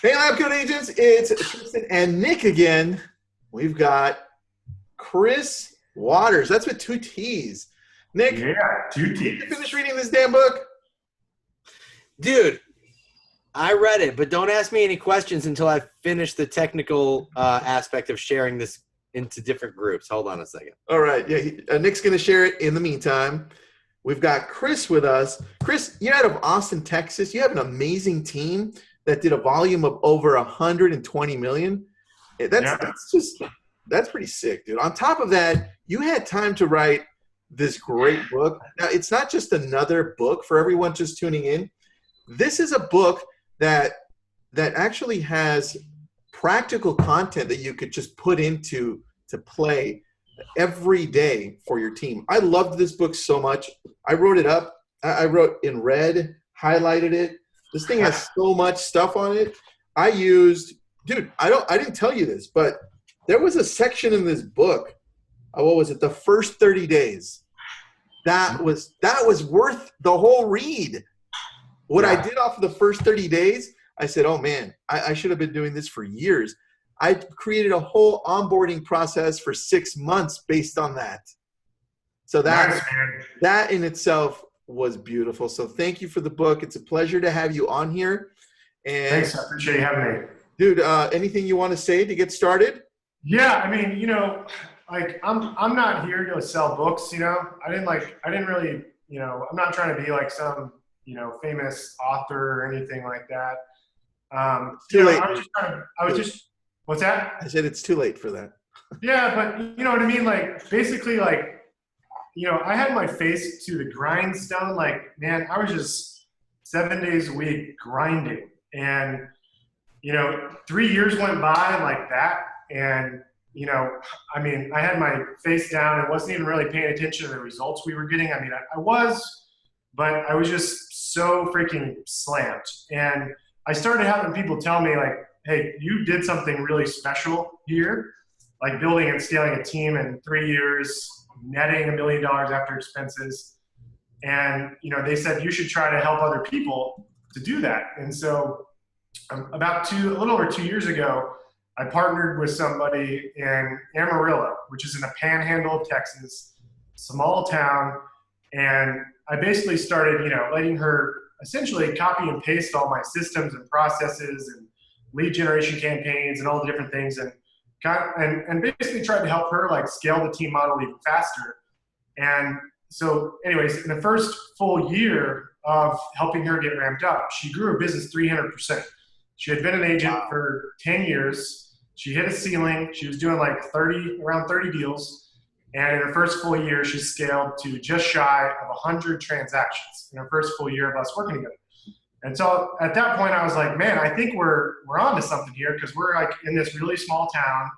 Hey, Lab Coat Agents, it's Tristan and Nick again. We've got Chris Waters. That's with two T's. Nick, Yeah, two did you teams. finish reading this damn book? Dude, I read it, but don't ask me any questions until I finish the technical aspect of sharing this into different groups. Hold on a second. All right. Yeah, Nick's going to share it in the meantime. We've got Chris with us. Chris, you're out of Austin, Texas. You have an amazing team that did a volume of over 120 million. That's pretty sick, dude. On top of that, you had time to write this great book. Now, it's not just another book for everyone just tuning in. This is a book that actually has practical content that you could just put into play every day for your team. I loved this book so much. I wrote it up. I wrote in red, highlighted it. This thing has so much stuff on it. I didn't tell you this, but there was a section in this book. What was it? The first 30 days. That was worth the whole read. What I did off of the first 30 days, I said, oh man, I should have been doing this for years. I created a whole onboarding process for 6 months based on that. So that in itself was beautiful. So thank you for the book. It's a pleasure to have you on here. And Thanks, I appreciate you having me. dude, anything you want to say to get started? Yeah, I mean, like I'm not here to sell books. I didn't really, I'm not trying to be like some, famous author or anything like that. Too late. What's that? I said it's too late for that. Yeah, but you know what I mean? Like, basically, like, I had my face to the grindstone. Like, man, I was just 7 days a week grinding. And, 3 years went by like that. And, I mean, I had my face down and wasn't even really paying attention to the results we were getting. I mean, I was, but I was just so freaking slammed. And I started having people tell me, like, hey, you did something really special here, like building and scaling a team in 3 years, netting $1 million after expenses. And, they said you should try to help other people to do that. And so a little over 2 years ago, I partnered with somebody in Amarillo, which is in the panhandle of Texas, small town. And I basically started, letting her essentially copy and paste all my systems and processes and lead generation campaigns and all the different things, and basically tried to help her like scale the team model even faster. And so anyways, in the first full year of helping her get ramped up, she grew her business 300%. She had been an agent for 10 years. She hit a ceiling. She was doing like around 30 deals. And in her first full year, she scaled to just shy of 100 transactions in her first full year of us working together. And so at that point, I was like, man, I think we're onto something here, because we're like in this really small town.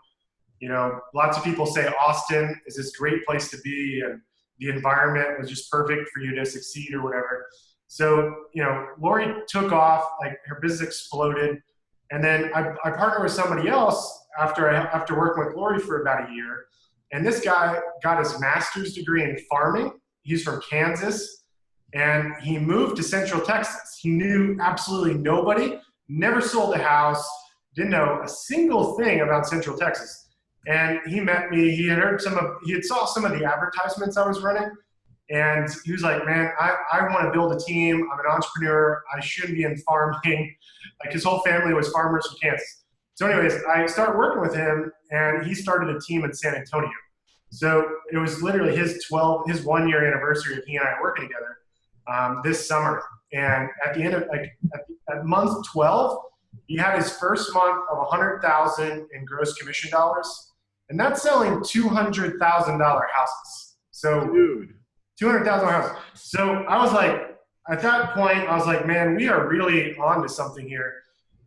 Lots of people say Austin is this great place to be, and the environment was just perfect for you to succeed or whatever. So, Lori took off, like her business exploded. And then I partnered with somebody else after working with Lori for about a year. And this guy got his master's degree in farming. He's from Kansas. And he moved to Central Texas. He knew absolutely nobody, never sold a house, didn't know a single thing about Central Texas. And he met me. He had saw some of the advertisements I was running. And he was like, man, I want to build a team. I'm an entrepreneur. I shouldn't be in farming. Like, his whole family was farmers from Kansas. So anyways, I started working with him, and he started a team in San Antonio. So it was literally his 1 year anniversary of he and I working together this summer. And at the end of at month 12, he had his first month of 100,000 in gross commission dollars, and that's selling $200,000 houses. So Dude. $200,000 houses. So I was like, at that point, I was like, man, we are really on to something here.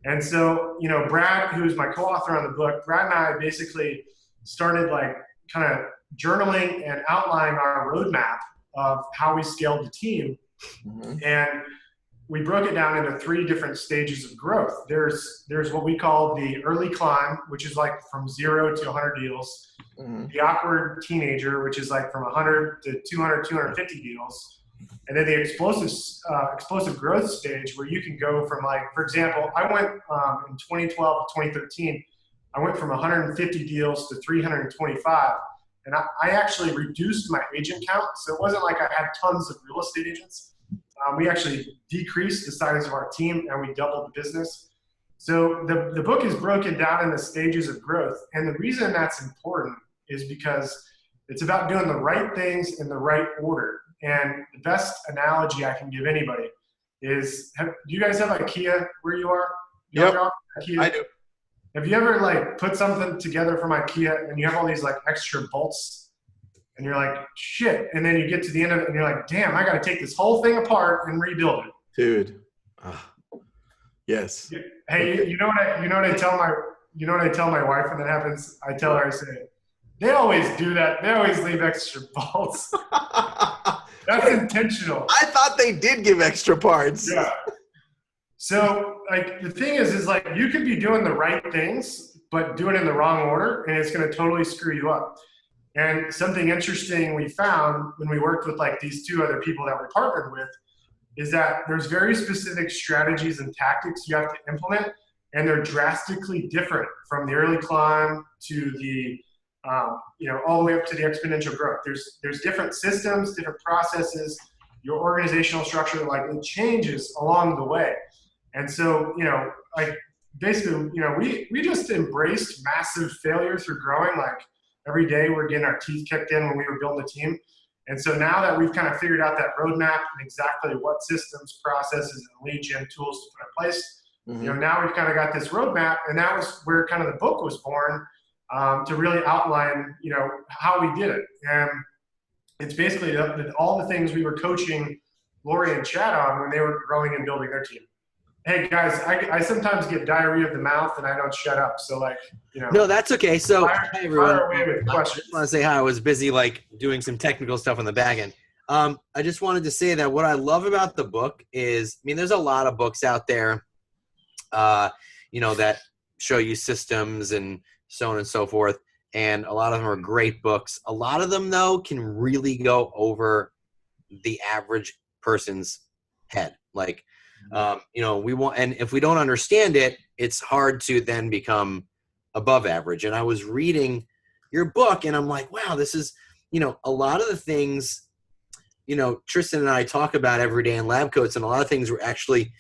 And so, Brad, who's my co-author on the book, Brad and I basically started like kind of journaling and outlining our roadmap of how we scaled the team. Mm-hmm. And we broke it down into 3 different stages of growth. There's what we call the early climb, which is like from 0 to 100 deals. Mm-hmm. The awkward teenager, which is like from 100 to 200, 250 deals. And then the explosive growth stage where you can go from like, for example, I went in 2012 to 2013, I went from 150 deals to 325. And I actually reduced my agent count. So it wasn't like I had tons of real estate agents. We actually decreased the size of our team and we doubled the business. So the book is broken down in the stages of growth. And the reason that's important is because it's about doing the right things in the right order. And the best analogy I can give anybody is, do you guys have IKEA where you are? Yep, IKEA? I do. Have you ever like put something together from IKEA and you have all these like extra bolts and you're like, shit. And then you get to the end of it and you're like, damn, I got to take this whole thing apart and rebuild it. Dude. Yes. Hey, you know what I tell my wife when that happens? I tell her, I say, they always do that. They always leave extra bolts. That's intentional. I thought they did give extra parts. Yeah. So like the thing is like you could be doing the right things, but do it in the wrong order and it's going to totally screw you up. And something interesting we found when we worked with like these two other people that we partnered with is that there's very specific strategies and tactics you have to implement, and they're drastically different from the early climb to the all the way up to the exponential growth. There's different systems, different processes, your organizational structure, like it changes along the way. And so, like basically, we just embraced massive failure through growing. Like every day we're getting our teeth kicked in when we were building the team. And so now that we've kind of figured out that roadmap and exactly what systems, processes, and lead gen tools to put in place, now we've kind of got this roadmap, and that was where kind of the book was born. To really outline, how we did it. And it's basically all the things we were coaching Lori and Chad on when they were growing and building their team. Hey guys, I sometimes get diarrhea of the mouth and I don't shut up. So like, No, that's okay. So fire away with questions. I just want to say hi. I was busy like doing some technical stuff on the back end. I just wanted to say that what I love about the book is, there's a lot of books out there, that show you systems and so on and so forth. And a lot of them are great books. A lot of them, though, can really go over the average person's head. Like, we want, and if we don't understand it, it's hard to then become above average. And I was reading your book and I'm like, wow, this is, a lot of the things, Tristan and I talk about every day in lab coats, and a lot of things we're actually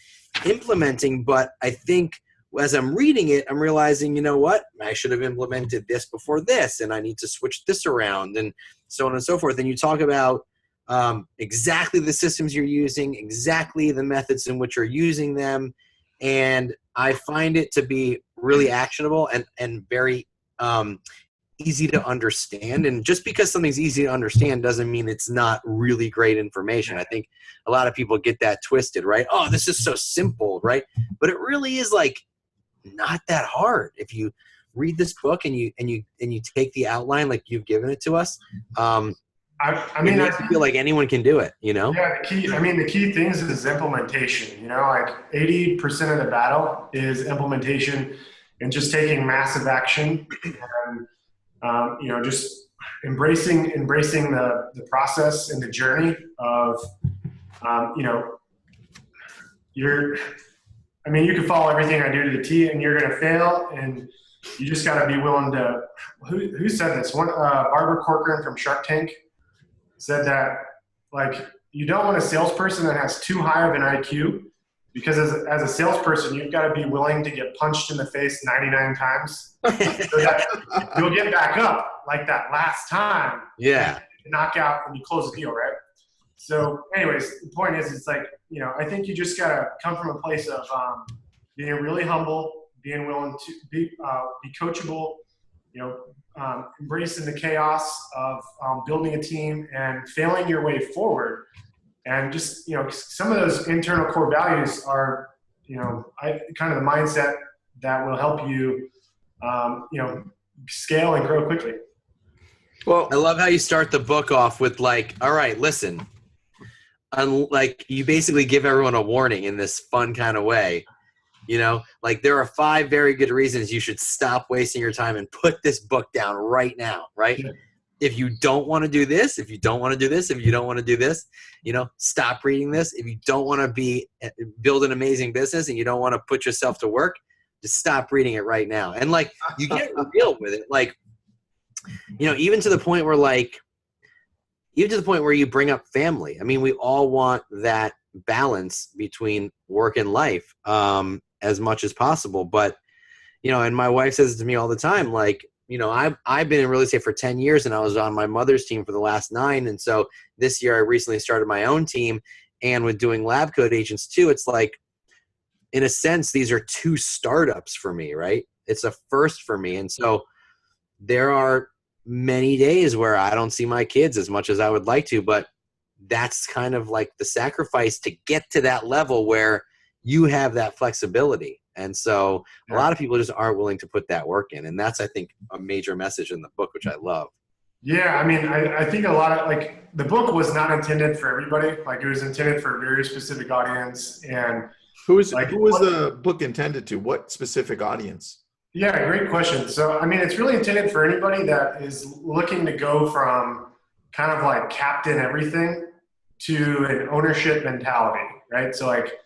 implementing. But I think as I'm reading it, I'm realizing, what? I should have implemented this before this, and I need to switch this around, and so on and so forth. And you talk about exactly the systems you're using, exactly the methods in which you're using them. And I find it to be really actionable and very easy to understand. And just because something's easy to understand doesn't mean it's not really great information. I think a lot of people get that twisted, right? Oh, this is so simple, right? But it really is like not that hard if you read this book and you take the outline like you've given it to us. I feel like anyone can do it, Yeah, the key things is implementation. Like 80% of the battle is implementation and just taking massive action and just embracing the process and the journey of you can follow everything I do to the T and you're gonna fail, and you just gotta be willing to who said this? Barbara Corcoran from Shark Tank said that, like, you don't want a salesperson that has too high of an IQ, because as a salesperson, you've got to be willing to get punched in the face 99 times so that you'll get back up like that last time. Yeah. Knock out and you close the deal, right? So anyways, the point is, it's like, I think you just got to come from a place of being really humble, being willing to be coachable, embracing the chaos of building a team and failing your way forward. And just, some of those internal core values are, kind of the mindset that will help you, scale and grow quickly. Well, I love how you start the book off with like, all right, listen, like you basically give everyone a warning in this fun kind of way. Like there are 5 very good reasons you should stop wasting your time and put this book down right now, right? Yeah. if you don't want to do this, if you don't want to do this, if you don't want to do this, stop reading this. If you don't want to build an amazing business and you don't want to put yourself to work, just stop reading it right now. And like, you get real with it. Like, even to the point where you bring up family. I mean, we all want that balance between work and life as much as possible. But, and my wife says it to me all the time, like, I've been in real estate for 10 years and I was on my mother's team for the last 9. And so this year I recently started my own team, and with doing lab code agents too, it's like, in a sense, these are 2 startups for me, right? It's a first for me. And so there are many days where I don't see my kids as much as I would like to, but that's kind of like the sacrifice to get to that level where you have that flexibility. And so a lot of people just aren't willing to put that work in. And that's, I think, a major message in the book, which I love. Yeah, I mean, I think a lot of, like, the book was not intended for everybody. Like, it was intended for a very specific audience. And who was the book intended to? What specific audience? Yeah, great question. So, I mean, it's really intended for anybody that is looking to go from kind of like captain everything to an ownership mentality, right? So, like,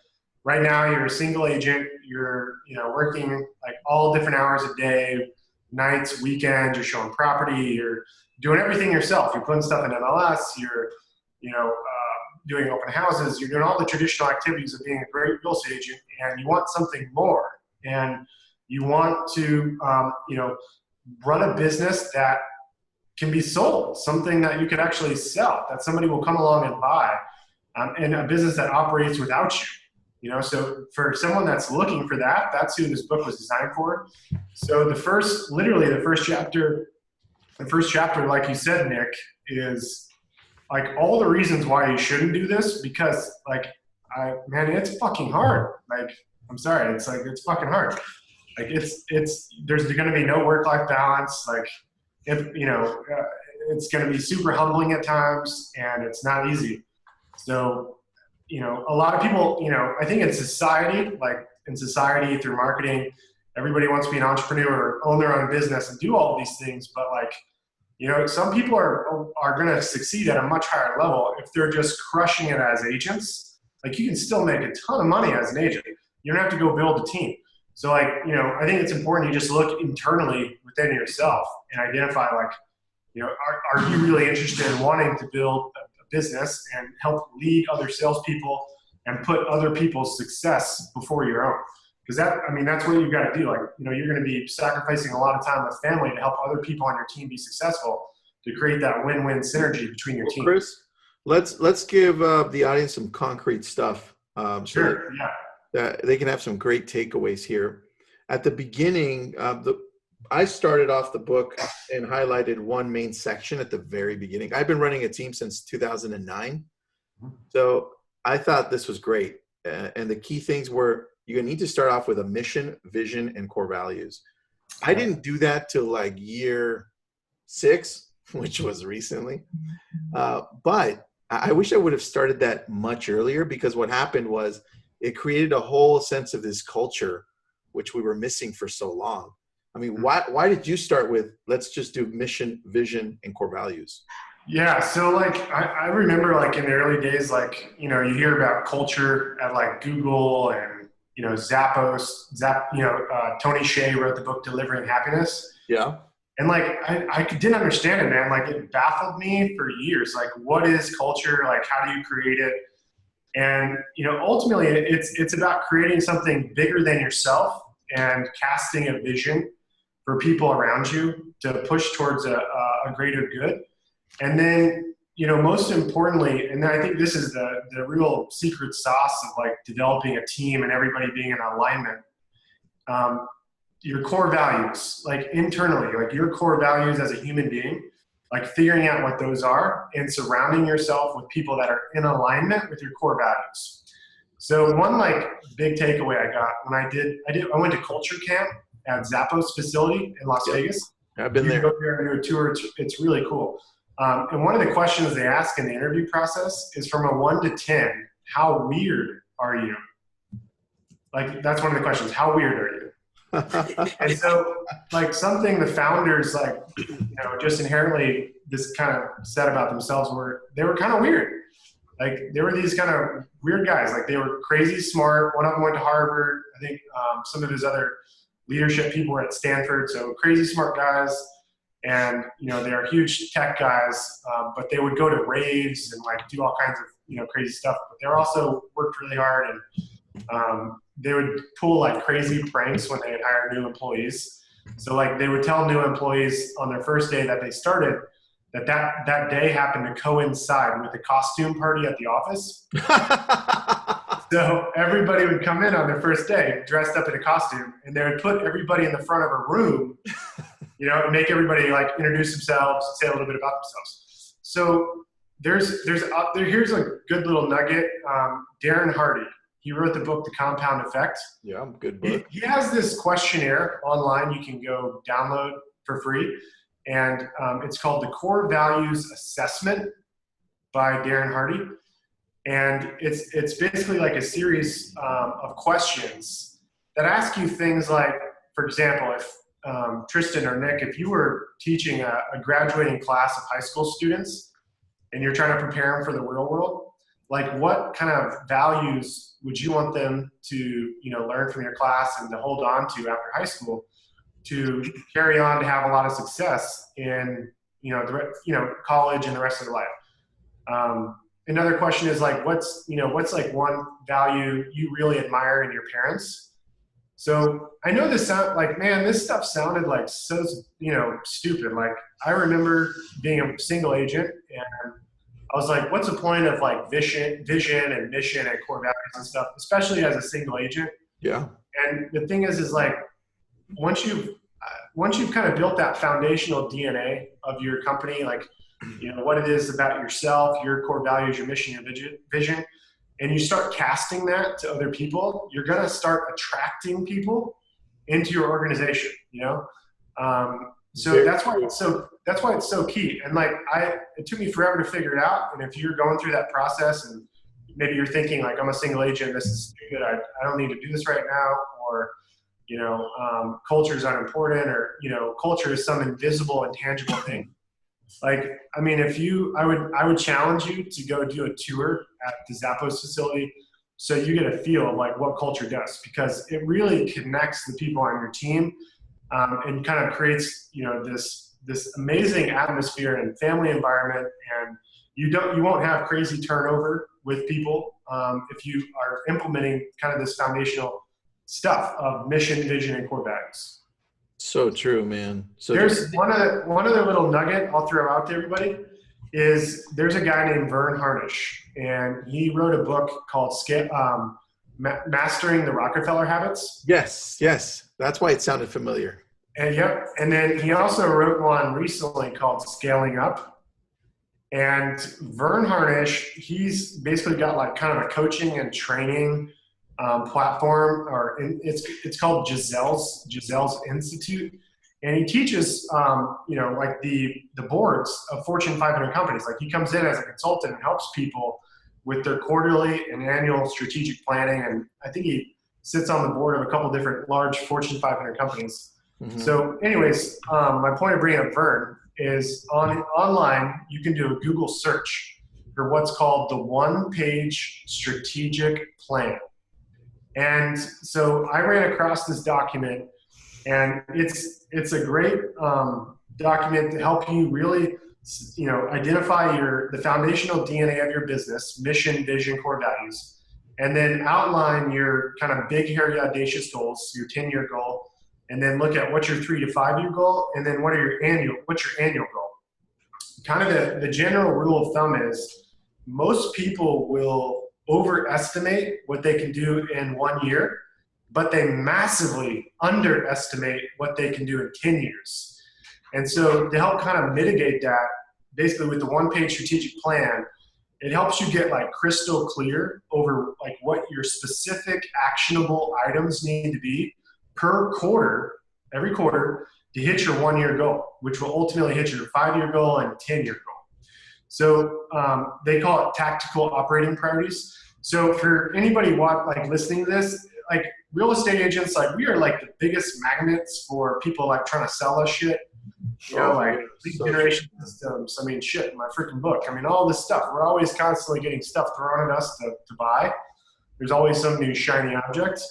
right now you're a single agent, you're, working like all different hours a day, nights, weekends, you're showing property, you're doing everything yourself. You're putting stuff in MLS, you're, doing open houses, you're doing all the traditional activities of being a great real estate agent, and you want something more. And you want to, run a business that can be sold, something that you could actually sell, that somebody will come along and buy, and a business that operates without you. So for someone that's looking for that, that's who this book was designed for. So the first chapter, like you said, Nick, is like all the reasons why you shouldn't do this, because it's fucking hard. Like, I'm sorry, it's fucking hard. Like, there's going to be no work-life balance. Like, it's going to be super humbling at times, and it's not easy. So, a lot of people, I think in society through marketing, everybody wants to be an entrepreneur, own their own business, and do all of these things. But some people are going to succeed at a much higher level if they're just crushing it as agents. Like, you can still make a ton of money as an agent. You don't have to go build a team. So, I think it's important you just look internally within yourself and identify, are you really interested in wanting to build a business and help lead other salespeople and put other people's success before your own? Because that's what you've got to do. You're going to be sacrificing a lot of time with family to help other people on your team be successful, to create that win-win synergy between your team. Chris, let's give the audience some concrete stuff. Sure. That they can have some great takeaways here. At the beginning, I started off the book and highlighted one main section at the very beginning. I've been running a team since 2009. So I thought this was great. And the key things were, you need to start off with a mission, vision, and core values. I didn't do that till like year 6, which was recently. But I wish I would have started that much earlier, because what happened was it created a whole sense of this culture, which we were missing for so long. I mean, why did you start with, let's just do mission, vision, and core values? Yeah. So I remember in the early days, you hear about culture at Google and, Zappos, Tony Hsieh wrote the book Delivering Happiness. Yeah. And I didn't understand it, man. It baffled me for years. What is culture? How do you create it? And, ultimately it's about creating something bigger than yourself and casting a vision for people around you to push towards a greater good. And then, most importantly, and I think this is the real secret sauce of developing a team and everybody being in alignment, your core values, internally, your core values as a human being, figuring out what those are and surrounding yourself with people that are in alignment with your core values. So one big takeaway I got when I went to culture camp at Zappos facility in Las Vegas. I've been there. You go there and do a tour. It's really cool. And one of the questions they ask in the interview process is, from a 1 to 10, how weird are you? That's one of the questions. How weird are you? And so, like, something the founders, like, just inherently this kind of said about themselves were they were kind of weird. Like, they were these kind of weird guys. Like, they were crazy smart. One of them went to Harvard. I think some of his other leadership people were at Stanford. So crazy smart guys. And, they are huge tech guys, but they would go to raves and like do all kinds of, crazy stuff. But they also worked really hard, and they would pull like crazy pranks when they would hire new employees. So like they would tell new employees on their first day that they started that day happened to coincide with the costume party at the office. So everybody would come in on their first day dressed up in a costume, and they would put everybody in the front of a room, and make everybody like introduce themselves, say a little bit about themselves. So here's a good little nugget. Darren Hardy, he wrote the book, The Compound Effect. Yeah, good book. He has this questionnaire online you can go download for free. And it's called the Core Values Assessment by Darren Hardy. And it's basically like a series of questions that ask you things like, for example, if Tristan or Nick, if you were teaching a graduating class of high school students and you're trying to prepare them for the real world, like what kind of values would you want them to, learn from your class and to hold on to after high school to carry on to have a lot of success in, college and the rest of their life? Another question is like, what's like one value you really admire in your parents? So I know this this stuff sounded like so, stupid. Like I remember being a single agent, and I was like, what's the point of like vision and mission and core values and stuff, especially as a single agent? Yeah. And the thing is like, once you've kind of built that foundational DNA of your company, like, what it is about yourself, your core values, your mission, your vision, and you start casting that to other people, you're going to start attracting people into your organization, So that's why it's so key. And like, it took me forever to figure it out. And if you're going through that process and maybe you're thinking like, I'm a single agent, this is stupid, I don't need to do this right now, or culture is unimportant, or, culture is some invisible, intangible thing. Like, I mean, I would challenge you to go do a tour at the Zappos facility so you get a feel of like what culture does, because it really connects the people on your team, and kind of creates, this amazing atmosphere and family environment. And you won't have crazy turnover with people if you are implementing kind of this foundational stuff of mission, vision, and core values. So true, man. So there's one other little nugget I'll throw out to everybody is there's a guy named Vern Harnish, and he wrote a book called Mastering the Rockefeller Habits. Yes. That's why it sounded familiar. And then he also wrote one recently called Scaling Up. And Vern Harnish, he's basically got like kind of a coaching and training platform, or it's called Giselle's Institute, and he teaches like the boards of Fortune 500 companies. Like he comes in as a consultant and helps people with their quarterly and annual strategic planning, and I think he sits on the board of a couple different large Fortune 500 companies. Mm-hmm. So anyways, my point of bringing up Vern is online you can do a Google search for what's called the one-page strategic plan. And so I ran across this document, and it's a great document to help you really, identify the foundational DNA of your business, mission, vision, core values, and then outline your kind of big, hairy, audacious goals, your 10-year goal, and then look at what's your 3 to 5 year goal, and then what's your annual goal. Kind of the general rule of thumb is most people will overestimate what they can do in 1 year, but they massively underestimate what they can do in 10 years. And so to help kind of mitigate that, basically with the one-page strategic plan, it helps you get like crystal clear over like what your specific actionable items need to be per quarter, every quarter, to hit your 1 year goal, which will ultimately hit your 5 year goal and 10-year goal. So they call it tactical operating priorities. So for anybody listening to this, like real estate agents, like we are like the biggest magnets for people like trying to sell us shit. You know, like lead generation systems. I mean, shit, my freaking book. I mean, all this stuff. We're always constantly getting stuff thrown at us to buy. There's always some new shiny object.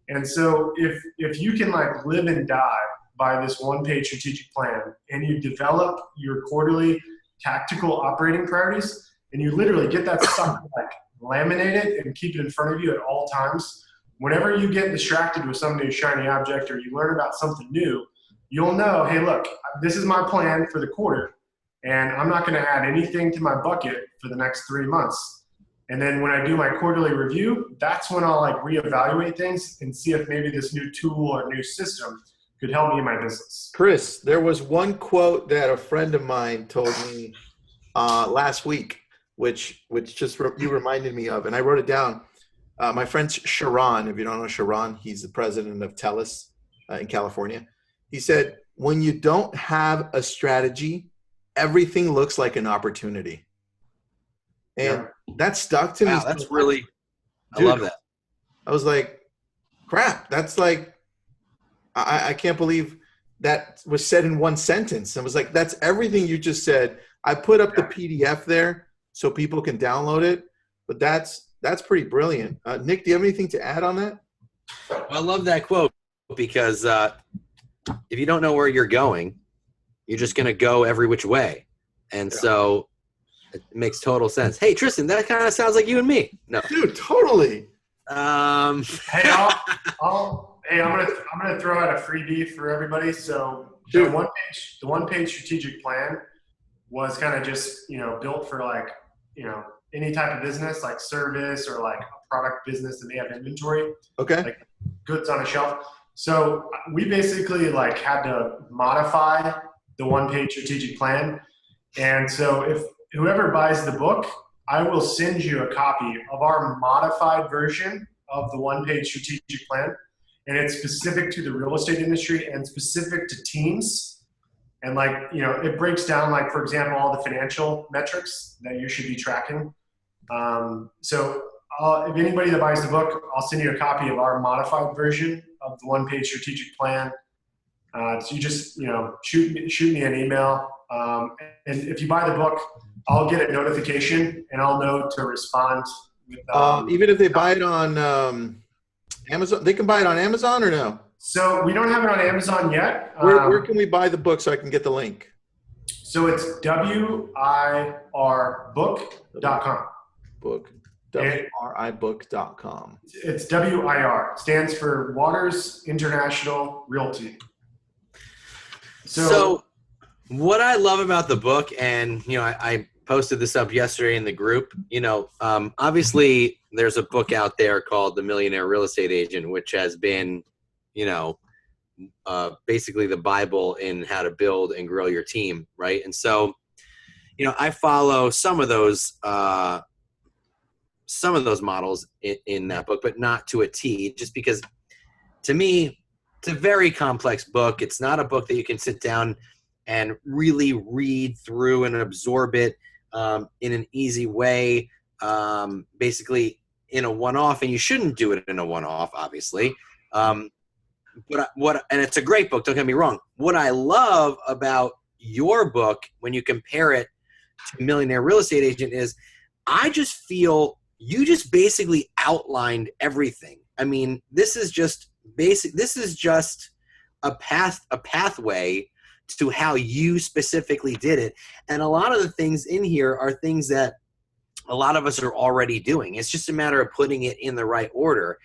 And so if you can like live and die by this one-page strategic plan, and you develop your quarterly tactical operating priorities, and you literally get that stuff like laminate it and keep it in front of you at all times. Whenever you get distracted with some new shiny object or you learn about something new, you'll know, hey, look, this is my plan for the quarter, and I'm not going to add anything to my bucket for the next 3 months. And then when I do my quarterly review, that's when I'll like reevaluate things and see if maybe this new tool or new system could help me in my business. Chris, there was one quote that a friend of mine told me last week, which just you reminded me of, and I wrote it down. My friend Sharon, if you don't know Sharon, he's the president of TELUS in California. He said, when you don't have a strategy, everything looks like an opportunity. And that stuck to me. Wow, that's really, I love that. I was like, crap, that's like, I can't believe that was said in one sentence. I was like, that's everything you just said. I put up the PDF there so people can download it, but that's pretty brilliant. Nick, do you have anything to add on that? I love that quote because if you don't know where you're going, you're just going to go every which way. And so it makes total sense. Hey, Tristan, that kind of sounds like you and me. No, dude, totally. Hey, I'm gonna throw out a freebie for everybody. So the one page strategic plan was kind of just built for like any type of business, like service or like a product business that may have inventory. Okay. Like goods on a shelf. So we basically like had to modify the one page strategic plan. And so if whoever buys the book, I will send you a copy of our modified version of the one page strategic plan. And it's specific to the real estate industry and specific to teams. And like, it breaks down, like, for example, all the financial metrics that you should be tracking. So if anybody that buys the book, I'll send you a copy of our modified version of the one page strategic plan. So you just, shoot me an email. And if you buy the book, I'll get a notification and I'll know to respond with, even if they buy it on Amazon, they can buy it on Amazon or no? So we don't have it on Amazon yet. Where can we buy the book so I can get the link? So it's wirbook.com. Book. WRIbook.com. It's WIR. Stands for Waters International Realty. So what I love about the book, and I posted this up yesterday in the group, obviously there's a book out there called The Millionaire Real Estate Agent, which has been, basically the Bible in how to build and grow your team, right? And so, I follow some of those models in that book, but not to a T, just because to me, it's a very complex book. It's not a book that you can sit down and really read through and absorb it in an easy way, basically in a one-off, and you shouldn't do it in a one-off, obviously. And it's a great book, don't get me wrong. What I love about your book when you compare it to Millionaire Real Estate Agent is I just feel you just basically outlined everything. I mean, this is just basic. This is just a pathway to how you specifically did it. And a lot of the things in here are things that a lot of us are already doing. It's just a matter of putting it in the right order.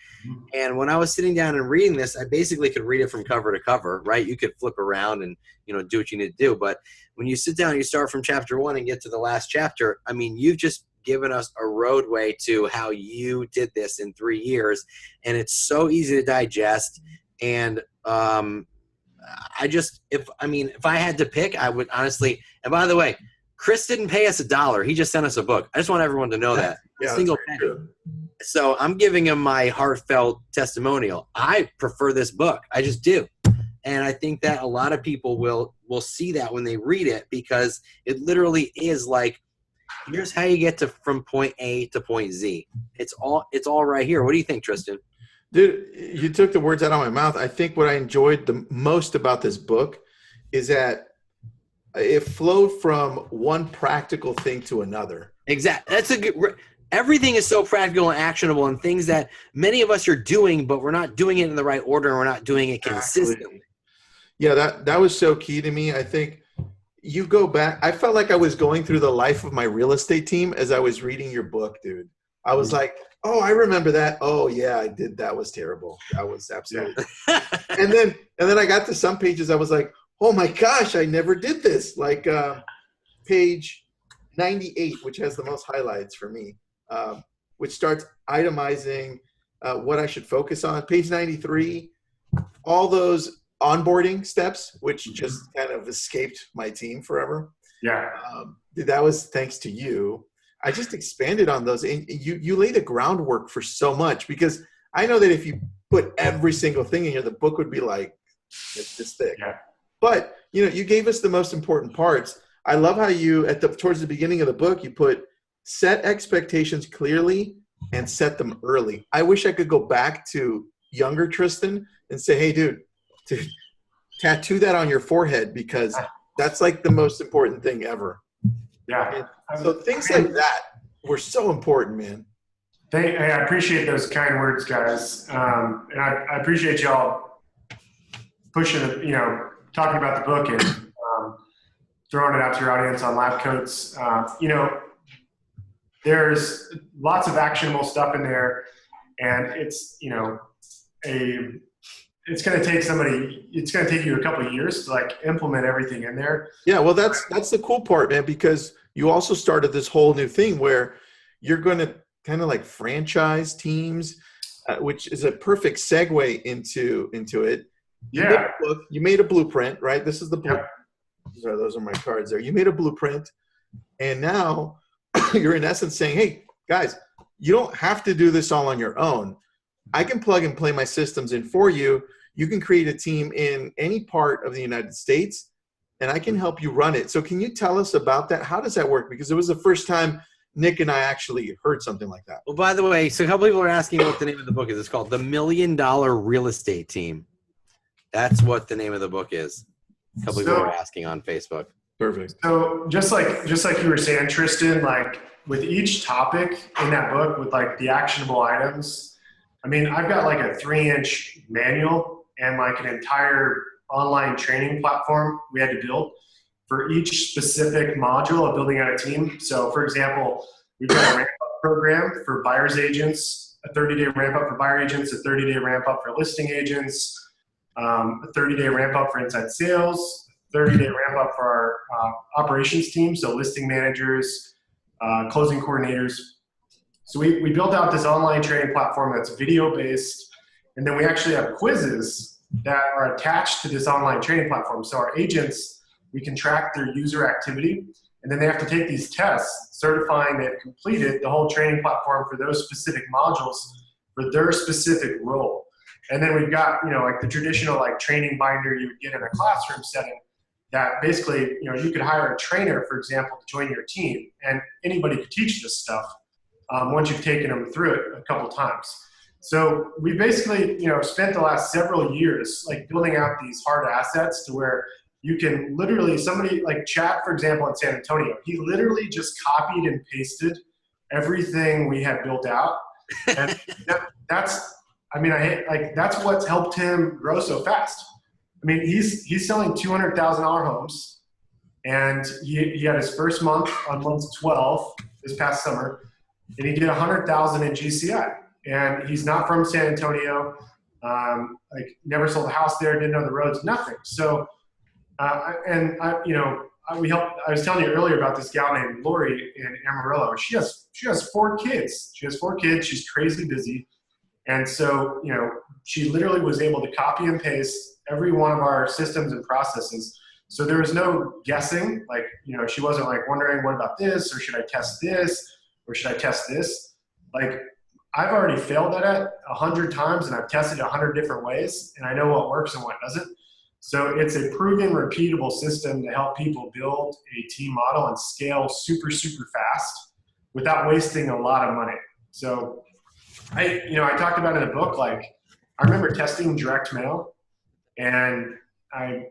And when I was sitting down and reading this, I basically could read it from cover to cover, right? You could flip around and, do what you need to do. But when you sit down, you start from chapter 1 and get to the last chapter. I mean, you've just given us a roadway to how you did this in 3 years. And it's so easy to digest. And, if I had to pick, I would honestly, and by the way, Chris didn't pay us $1. He just sent us a book. I just want everyone to know that. Yeah, Single penny. So I'm giving him my heartfelt testimonial. I prefer this book. I just do. And I think that a lot of people will see that when they read it, because it literally is like, here's how you get from point A to point Z. It's all right here. What do you think, Tristan? Dude, you took the words out of my mouth. I think what I enjoyed the most about this book is that it flowed from one practical thing to another. Exactly. That's a good. Everything is so practical and actionable, and things that many of us are doing, but we're not doing it in the right order, and we're not doing it consistently. Yeah, that was so key to me. I think you go back. I felt like I was going through the life of my real estate team as I was reading your book, dude. I was like, oh, I remember that. Oh yeah, I did. That was terrible. That was absolutely. and then I got to some pages. I was like, oh my gosh, I never did this. Like page 98, which has the most highlights for me, which starts itemizing what I should focus on. Page 93, all those onboarding steps, which just kind of escaped my team forever. Yeah. That was thanks to you. I just expanded on those, and you laid the groundwork for so much, because I know that if you put every single thing in here, the book would be like this thick. Yeah. But you gave us the most important parts. I love how you towards the beginning of the book you put set expectations clearly and set them early. I wish I could go back to younger Tristan and say, hey, dude, tattoo that on your forehead, because that's like the most important thing ever. Yeah. And so things like that were so important, man. I appreciate those kind words, guys. And I appreciate y'all pushing, talking about the book and throwing it out to your audience on lab coats. There's lots of actionable stuff in there, and it's going to take you a couple of years to like implement everything in there. Yeah, well, that's the cool part, man, because you also started this whole new thing where you're going to kind of like franchise teams, which is a perfect segue into it. You made a blueprint, right? This is the blueprint. Yep. Those are my cards there. You made a blueprint, and now you're in essence saying, hey, guys, you don't have to do this all on your own. I can plug and play my systems in for you. You can create a team in any part of the United States, and I can help you run it. So can you tell us about that? How does that work? Because it was the first time Nick and I actually heard something like that. Well, by the way, so a couple people are asking what the name of the book is. It's called The $1 Million Real Estate Team. That's what the name of the book is. A couple people are asking on Facebook. Perfect. So just like you were saying, Tristan, like with each topic in that book with like the actionable items, I mean, I've got like a 3-inch manual and like an entire online training platform we had to build for each specific module of building out a team. So for example, we've got a ramp up program for buyer's agents, a 30-day ramp up for buyer agents, a 30-day ramp up for listing agents, a 30-day ramp up for inside sales, 30-day ramp up for our operations team, so listing managers, closing coordinators. So we built out this online training platform that's video-based, and then we actually have quizzes that are attached to this online training platform. So our agents, we can track their user activity, and then they have to take these tests certifying they've completed the whole training platform for those specific modules for their specific role. And then we've got, like the traditional like training binder you would get in a classroom setting that basically, you could hire a trainer, for example, to join your team, and anybody could teach this stuff once you've taken them through it a couple times. So we basically, spent the last several years like building out these hard assets to where you can literally, somebody like Chad, for example, in San Antonio, he literally just copied and pasted everything we had built out. And that's what's helped him grow so fast. I mean, he's selling $200,000 homes, and he had his first month on month 12 this past summer, and he did $100,000 in GCI. And he's not from San Antonio, never sold a house there, didn't know the roads, nothing. So, I was telling you earlier about this gal named Lori in Amarillo. She has 4 kids. She's crazy busy. And so, she literally was able to copy and paste every one of our systems and processes. So there was no guessing. Like, she wasn't like wondering, what about this? Or should I test this? Or should I test this? Like, I've already failed at it 100 times, and I've tested it 100 different ways, and I know what works and what doesn't. So it's a proven, repeatable system to help people build a team model and scale super, super fast without wasting a lot of money. So I talked about in the book, like I remember testing direct mail, and I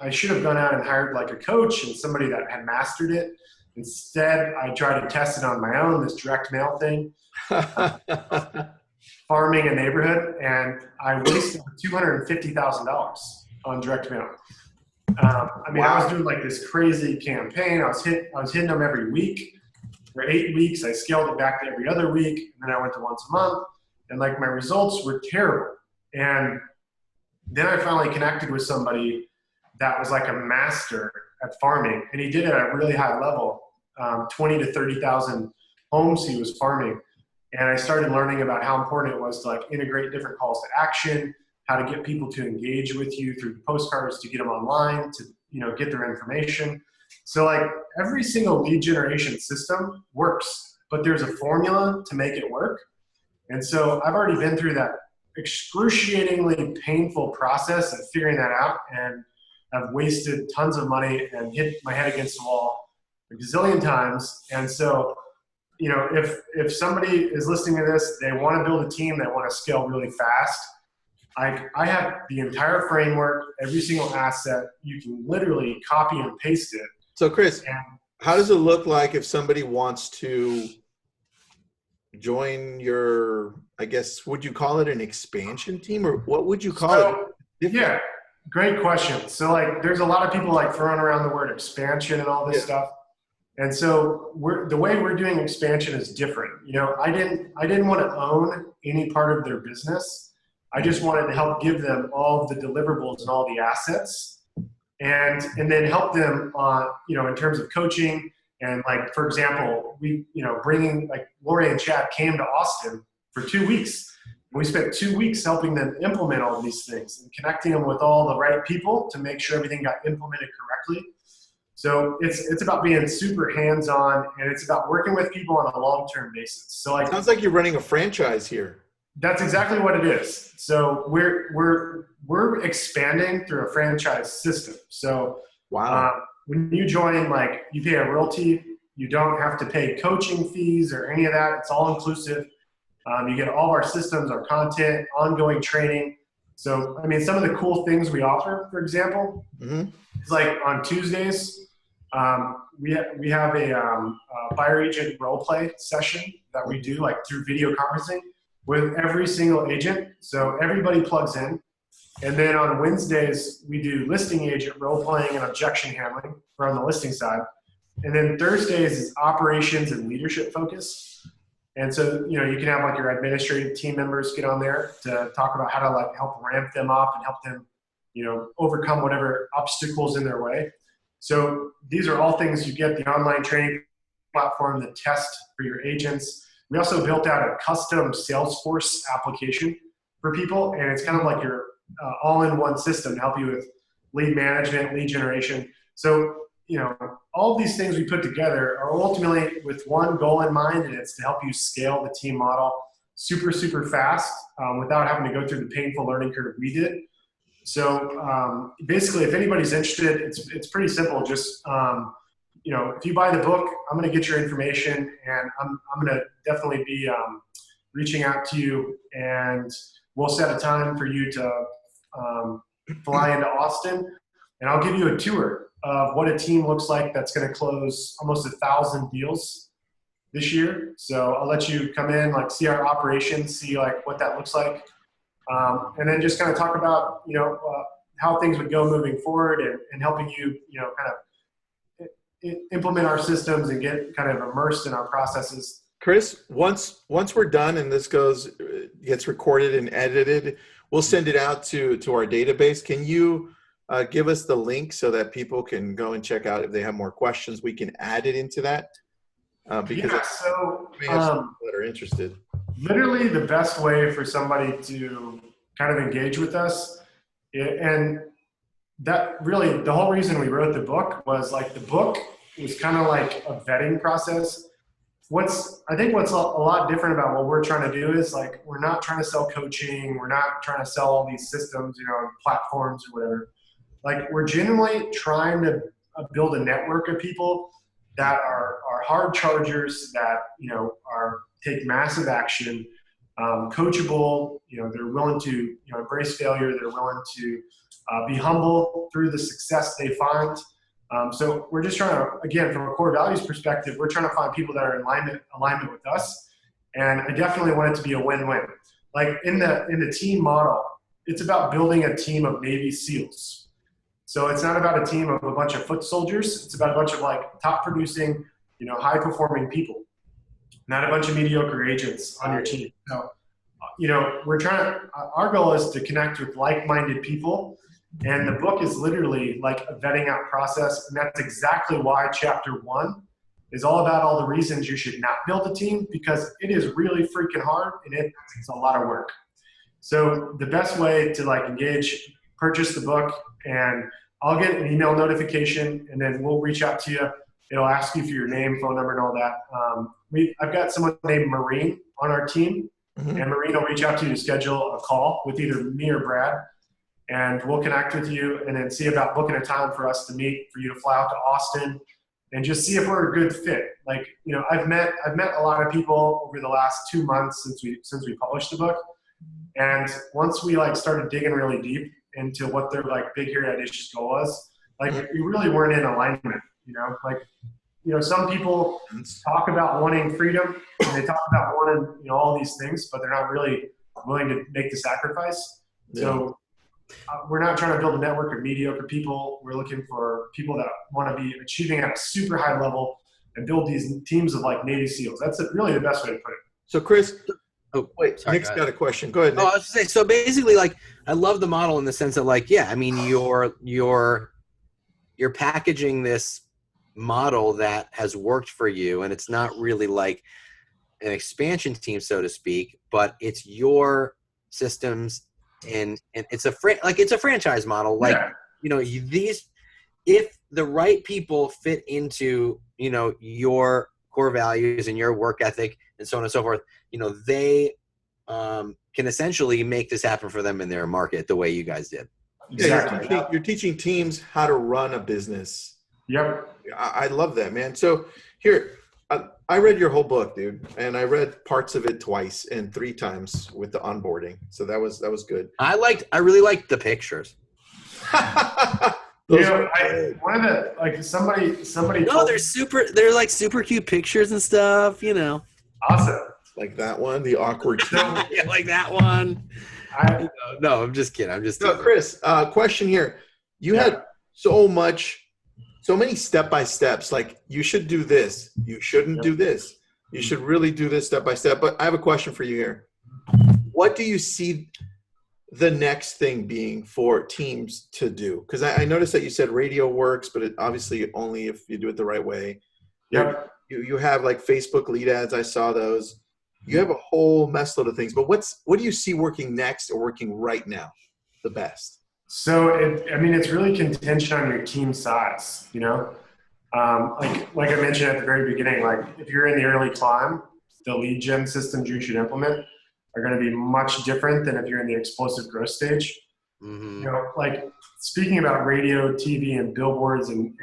should have gone out and hired like a coach and somebody that had mastered it. Instead, I tried to test it on my own, this direct mail thing, farming a neighborhood, and I wasted $250,000 on direct mail. I mean, I was doing like this crazy campaign. I was hitting them every week for 8 weeks. I scaled it back to every other week, and then I went to once a month, and like my results were terrible. And then I finally connected with somebody that was like a master at farming, and he did it at a really high level, 20 to 30,000 homes he was farming. And I started learning about how important it was to like integrate different calls to action, how to get people to engage with you through postcards, to get them online, to get their information. So like every single lead generation system works, but there's a formula to make it work. And so I've already been through that excruciatingly painful process of figuring that out, and I've wasted tons of money and hit my head against the wall a gazillion times. And so, if somebody is listening to this, they want to build a team, they want to scale really fast, I have the entire framework, every single asset. You can literally copy and paste it. So Chris, how does it look like if somebody wants to join your, I guess, would you call it an expansion team, or what would you call it? Yeah, great question. So like there's a lot of people like throwing around the word expansion and all this stuff. And so the way we're doing expansion is different. I didn't want to own any part of their business. I just wanted to help give them all of the deliverables and all the assets, and then help them in terms of coaching. And like, for example, bringing like Lori and Chad came to Austin for 2 weeks. We spent 2 weeks helping them implement all of these things and connecting them with all the right people to make sure everything got implemented correctly. So it's about being super hands-on, and it's about working with people on a long-term basis. So like, sounds like you're running a franchise here. That's exactly what it is. So we're expanding through a franchise system. So wow. When you join, like you pay a royalty, you don't have to pay coaching fees or any of that. It's all inclusive. You get all of our systems, our content, ongoing training. So, I mean, some of the cool things we offer, for example, is like on Tuesdays, we have a buyer agent role play session that we do like through video conferencing with every single agent. So everybody plugs in. And then on Wednesdays, we do listing agent role playing and objection handling for on the listing side. And then Thursdays is operations and leadership focus. And so, you can have like your administrative team members get on there to talk about how to like help ramp them up and help them, overcome whatever obstacles in their way. So these are all things you get: the online training platform, the test for your agents. We also built out a custom Salesforce application for people, and it's kind of like your all-in-one system to help you with lead management, lead generation. So, all these things we put together are ultimately with one goal in mind, and it's to help you scale the team model super, super fast without having to go through the painful learning curve we did. So basically, if anybody's interested, it's pretty simple. Just, if you buy the book, I'm going to get your information, and I'm going to definitely be reaching out to you, and we'll set a time for you to fly into Austin, and I'll give you a tour of what a team looks like that's going to close almost 1,000 deals this year. So I'll let you come in, like see our operations, see like what that looks like, and then just kind of talk about how things would go moving forward, and helping you kind of implement our systems and get kind of immersed in our processes. Chris, once we're done and this gets recorded and edited, we'll send it out to our database. Can you give us the link so that people can go and check out if they have more questions? We can add it into that because we have some that are interested. Literally, the best way for somebody to kind of engage with us, and that really the whole reason we wrote the book was like the book was kind of like a vetting process. I think what's a lot different about what we're trying to do is like, we're not trying to sell coaching. We're not trying to sell all these systems, platforms or whatever. Like, we're genuinely trying to build a network of people that are hard chargers that, take massive action, coachable. They're willing to embrace failure. They're willing to be humble through the success they find. So we're just trying to, again, from a core values perspective, we're trying to find people that are in alignment with us. And I definitely want it to be a win-win. Like in the team model, it's about building a team of Navy SEALs. So it's not about a team of a bunch of foot soldiers. It's about a bunch of like top producing, high performing people, not a bunch of mediocre agents on your team. So, we're our goal is to connect with like-minded people. And the book is literally like a vetting out process. And that's exactly why chapter 1 is all about all the reasons you should not build a team, because it is really freaking hard and it's a lot of work. So the best way to like engage, purchase the book, and I'll get an email notification and then we'll reach out to you. It'll ask you for your name, phone number, and all that. I've got someone named Maureen on our team, and Maureen will reach out to you to schedule a call with either me or Brad, and we'll connect with you and then see about booking a time for us to meet, for you to fly out to Austin and just see if we're a good fit. Like, I've met a lot of people over the last 2 months since we published the book. And once we like started digging really deep into what their like big, hairy, audacious goal was, like we really weren't in alignment, some people talk about wanting freedom and they talk about wanting, all these things, but they're not really willing to make the sacrifice. Yeah. So we're not trying to build a network of mediocre people. We're looking for people that want to be achieving at a super high level and build these teams of like Navy SEAls. That's really the best way to put it. So Chris, wait, sorry, Nick's got a question. Go ahead, Nick. I was saying, so basically, like, I love the model in the sense that, like, yeah, I mean, you're packaging this model that has worked for you, and it's not really like an expansion team, so to speak, but it's your systems, and it's a franchise model. Like, if the right people fit into, your core values and your work ethic and so on and so forth, they can essentially make this happen for them in their market the way you guys did. Exactly. Yeah, you're teaching teams how to run a business. Yep. I love that, man. So here, I read your whole book, dude, and I read parts of it twice and 3 times with the onboarding. So that was good. I really liked the pictures. One of the like somebody. No, they're like super cute pictures and stuff. Awesome. Like that one, the awkward. Yeah, like that one. No, I'm just kidding. Chris, question here. You had so many step-by-steps, like you should do this. You shouldn't do this. You should really do this step by step. But I have a question for you here. What do you see the next thing being for teams to do? Because I noticed that you said radio works, but obviously only if you do it the right way. Yep. You have like Facebook lead ads. I saw those. You have a whole mess load of things. But what do you see working next or working right now the best? So, it's really contingent on your team size, like I mentioned at the very beginning, like if you're in the early climb, the lead gen systems you should implement are going to be much different than if you're in the explosive growth stage. Mm-hmm. Like speaking about radio, TV, and billboards and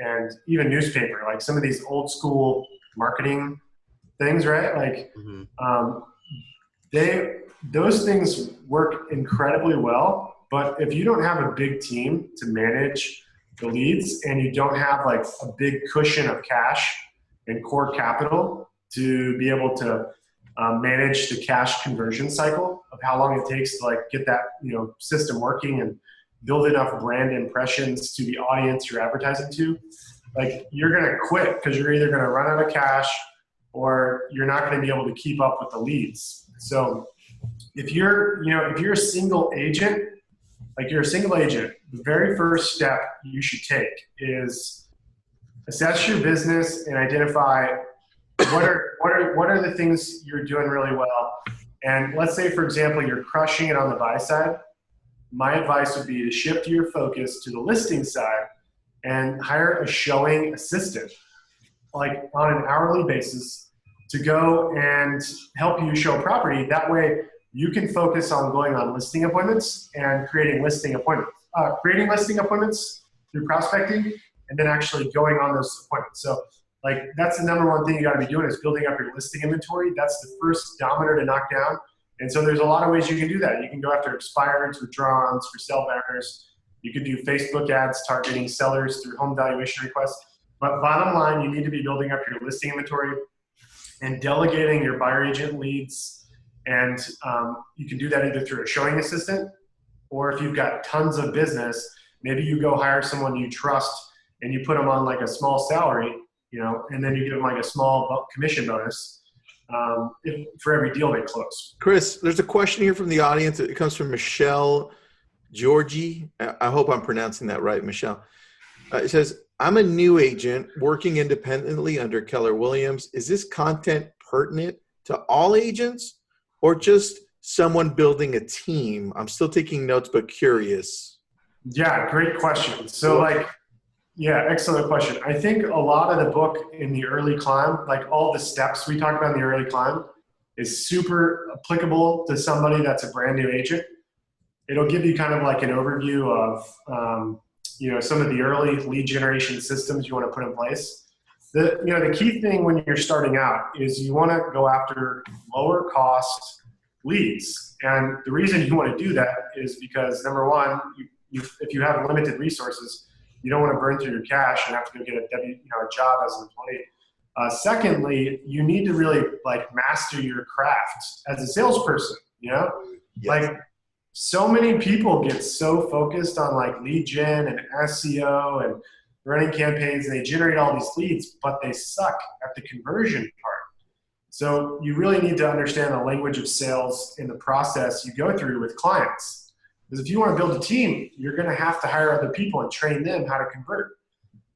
even newspaper, like some of these old school marketing things, right? Like those things work incredibly well. But if you don't have a big team to manage the leads and you don't have like a big cushion of cash and core capital to be able to manage the cash conversion cycle of how long it takes to like get that system working and build enough brand impressions to the audience you're advertising to, like you're going to quit because you're either going to run out of cash or you're not going to be able to keep up with the leads. So if you're a single agent, the very first step you should take is assess your business and identify what are the things you're doing really well. And let's say, for example, you're crushing it on the buy side. My advice would be to shift your focus to the listing side and hire a showing assistant, like on an hourly basis, to go and help you show property. That way, you can focus on going on listing appointments and creating listing appointments through prospecting, and then actually going on those appointments. So like that's the number one thing you got to be doing is building up your listing inventory. That's the first domino to knock down. And so there's a lot of ways you can do that. You can go after expireds, withdrawals, for sale banners. You could do Facebook ads targeting sellers through home valuation requests. But bottom line, you need to be building up your listing inventory and delegating your buyer agent leads. And you can do that either through a showing assistant, or if you've got tons of business, maybe you go hire someone you trust and you put them on like a small salary, and then you give them like a small commission bonus for every deal they close. Chris, there's a question here from the audience. It comes from Michelle Georgie. I hope I'm pronouncing that right, Michelle. It says, I'm a new agent working independently under Keller Williams. Is this content pertinent to all agents or just someone building a team? I'm still taking notes, but curious. Yeah, great question. So excellent question. I think a lot of the book in the early climb, like all the steps we talk about in the early climb, is super applicable to somebody that's a brand new agent. It'll give you kind of like an overview of, some of the early lead generation systems you want to put in place. The key thing when you're starting out is you want to go after lower cost leads. And the reason you want to do that is because, number one, if you have limited resources, you don't want to burn through your cash and have to go get a job as an employee. Secondly, you need to really master your craft as a salesperson. Yes. Like so many people get so focused on lead gen and SEO and running campaigns, and they generate all these leads, but they suck at the conversion part. So you really need to understand the language of sales in the process you go through with clients. Because if you want to build a team, you're going to have to hire other people and train them how to convert.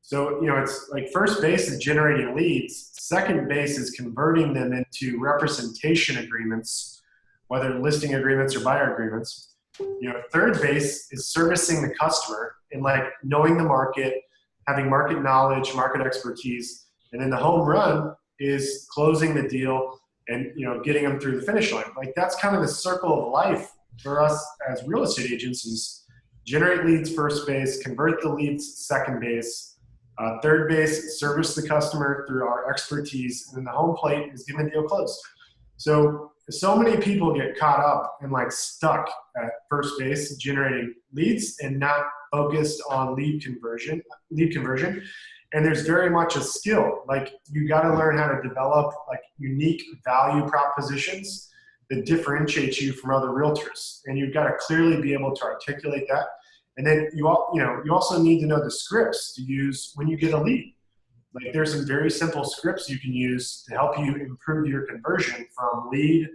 So, it's like first base is generating leads. Second base is converting them into representation agreements, whether listing agreements or buyer agreements. Third base is servicing the customer and knowing the market, having market knowledge, market expertise. And then the home run is closing the deal and, getting them through the finish line. That's kind of the circle of life for us as real estate agents is generate leads first base, convert the leads second base, third base, service the customer through our expertise, and then the home plate is getting the deal closed. So many people get caught up and stuck at first base generating leads and not focused on lead conversion. And there's very much a skill. You got to learn how to develop unique value propositions that differentiate you from other realtors. And you've got to clearly be able to articulate that. And then you also need to know the scripts to use when you get a lead. There's some very simple scripts you can use to help you improve your conversion from lead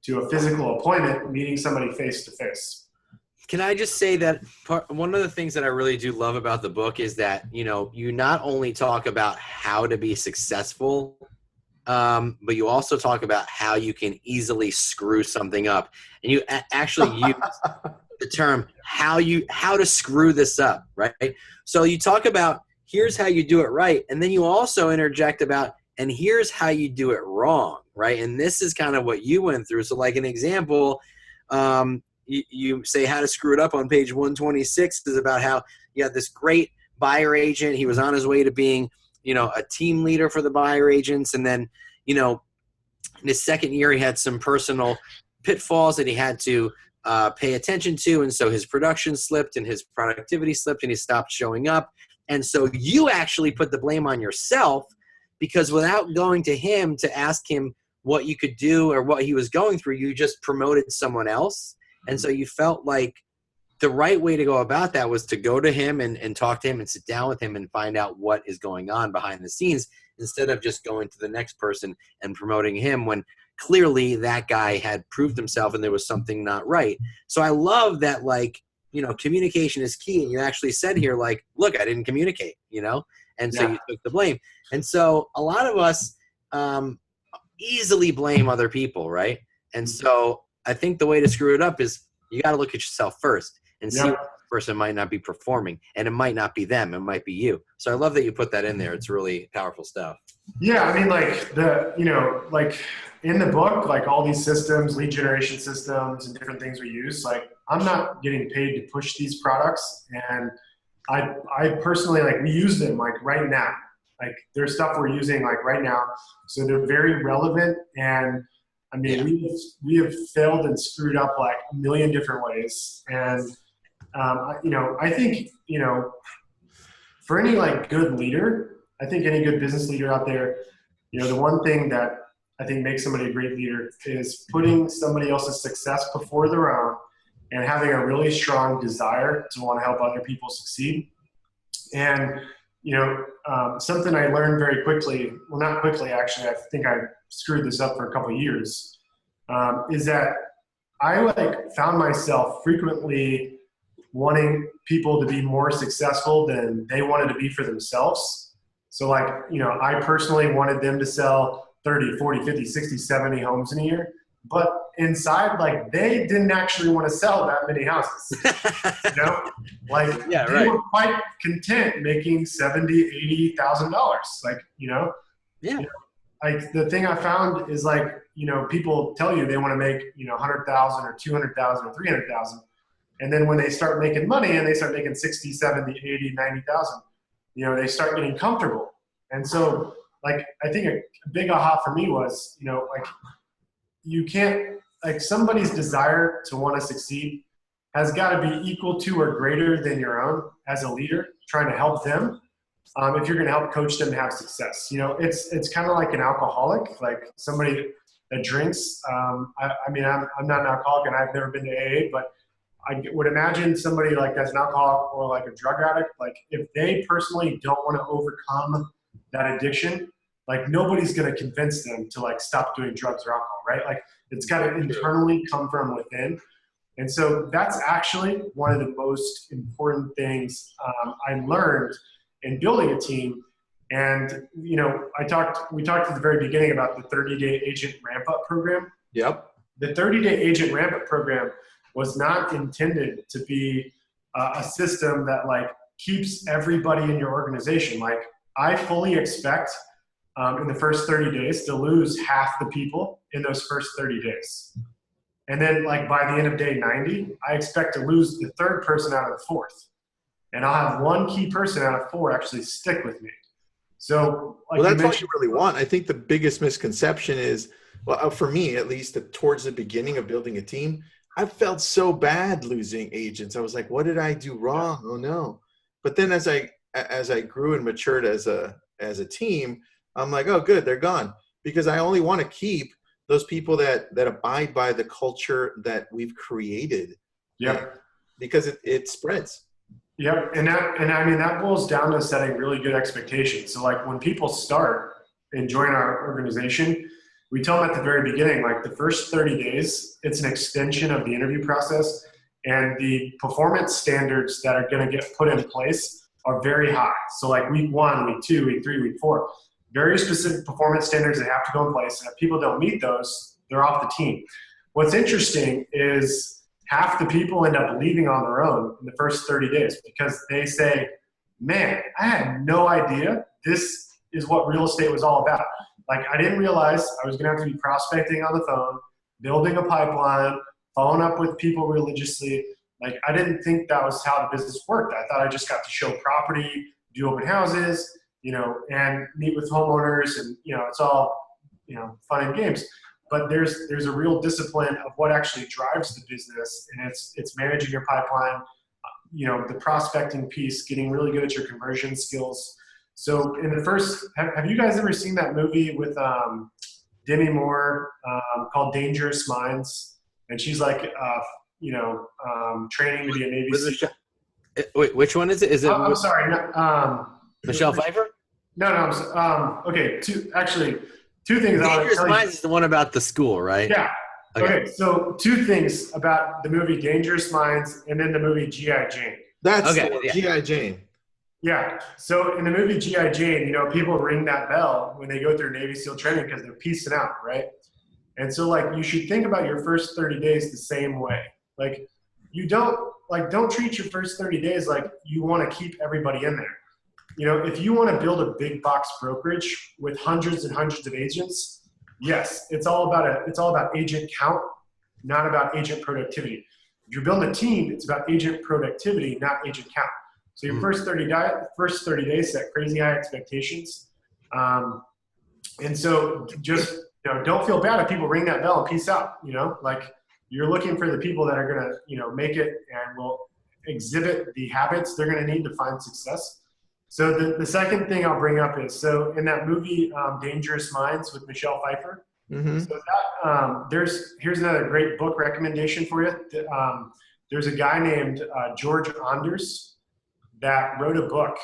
to a physical appointment, meeting somebody face to face. Can I just say that one of the things that I really do love about the book is that, you not only talk about how to be successful, but you also talk about how you can easily screw something up. And you actually use the term how to screw this up, right? So you talk about here's how you do it right. And then you also interject about, and here's how you do it wrong, right? And this is kind of what you went through. So an example, you say how to screw it up on page 126 is about how you had this great buyer agent. He was on his way to being, a team leader for the buyer agents. And then, in his second year, he had some personal pitfalls that he had to pay attention to. And so his production slipped and his productivity slipped and he stopped showing up. And so you actually put the blame on yourself because without going to him to ask him what you could do or what he was going through, you just promoted someone else. And so you felt like the right way to go about that was to go to him and talk to him and sit down with him and find out what is going on behind the scenes instead of just going to the next person and promoting him when clearly that guy had proved himself and there was something not right. So I love that, communication is key. And you actually said here, look, I didn't communicate, and so you took the blame. And so a lot of us easily blame other people, right? And so I think the way to screw it up is you got to look at yourself first and see what this person might not be performing. And it might not be them. It might be you. So I love that you put that in there. It's really powerful stuff. Yeah. I mean, in the book, all these systems, lead generation systems and different things we use, I'm not getting paid to push these products. And I personally, we use them right now. There's stuff we're using right now. So they're very relevant and I mean, we have failed and screwed up like a million different ways. And, I think, for any like good leader, I think any good business leader out there, the one thing that I think makes somebody a great leader is putting somebody else's success before their own and having a really strong desire to want to help other people succeed. And, something I learned very quickly, well, not quickly, actually, I think I screwed this up for a couple of years, is that I found myself frequently wanting people to be more successful than they wanted to be for themselves. So I personally wanted them to sell 30, 40, 50, 60, 70 homes in a year. But inside, they didn't actually want to sell that many houses. They were quite content making $70,000, $80,000. The thing I found is people tell you they want to make 100,000 or 200,000 or 300,000, and then when they start making money and they start making 60, 70, 80, 90,000, they start getting comfortable. And so I think a big aha for me was you can't somebody's desire to want to succeed has got to be equal to or greater than your own as a leader trying to help them. If you're going to help coach them to have success, it's kind of like an alcoholic, like somebody that drinks. I'm not an alcoholic and I've never been to AA, but I would imagine somebody that's an alcoholic or a drug addict, if they personally don't want to overcome that addiction, nobody's going to convince them to stop doing drugs or alcohol, right? It's got to internally come from within. And so that's actually one of the most important things I learned in building a team. And, we talked at the very beginning about the 30-day agent ramp-up program. Yep. The 30-day agent ramp-up program was not intended to be a system that keeps everybody in your organization. I fully expect in the first 30 days to lose half the people in those first 30 days. And then by the end of day 90, I expect to lose the third person out of the fourth. And I'll have one key person out of four actually stick with me. So that's all you really want. I think the biggest misconception is, well, for me at least, towards the beginning of building a team, I felt so bad losing agents. I was like, what did I do wrong? Oh no. But then as I grew and matured as a team, I'm like, oh good, they're gone. Because I only want to keep those people that abide by the culture that we've created. Yeah. Because it spreads. Yep. And that boils down to setting really good expectations. So when people start and join our organization, we tell them at the very beginning, the first 30 days, it's an extension of the interview process, and the performance standards that are going to get put in place are very high. So week 1, week 2, week 3, week 4, very specific performance standards that have to go in place. And if people don't meet those, they're off the team. What's interesting is half the people end up leaving on their own in the first 30 days because they say, man, I had no idea this is what real estate was all about. I didn't realize I was going to have to be prospecting on the phone, building a pipeline, following up with people religiously. I didn't think that was how the business worked. I thought I just got to show property, do open houses, and meet with homeowners, and, it's all, fun and games. But there's a real discipline of what actually drives the business, and it's managing your pipeline, the prospecting piece, getting really good at your conversion skills. So in the first, have you guys ever seen that movie with Demi Moore called Dangerous Minds? And she's training to be a Navy SEAL. Wait, which one is it? Is it? I'm sorry. No, Michelle Pfeiffer? No. Okay, two things. Dangerous Minds is the one about the school, right? Yeah. Okay, so two things about the movie Dangerous Minds and then the movie G.I. Jane. That's G.I. Jane. Yeah. So in the movie G.I. Jane, people ring that bell when they go through Navy SEAL training because they're piecing out, right? And so you should think about your first 30 days the same way. You don't treat your first 30 days like you want to keep everybody in there. If you want to build a big box brokerage with hundreds and hundreds of agents, yes, it's all about agent count, not about agent productivity. If you're building a team, it's about agent productivity, not agent count. So your first 30 days set crazy high expectations. And so just don't feel bad if people ring that bell and peace out. Like you're looking for the people that are going to, make it and will exhibit the habits they're going to need to find success. So the second thing I'll bring up is, so in that movie, Dangerous Minds with Michelle Pfeiffer, Mm-hmm. so here's another great book recommendation for you. There's a guy named George Anders that wrote a book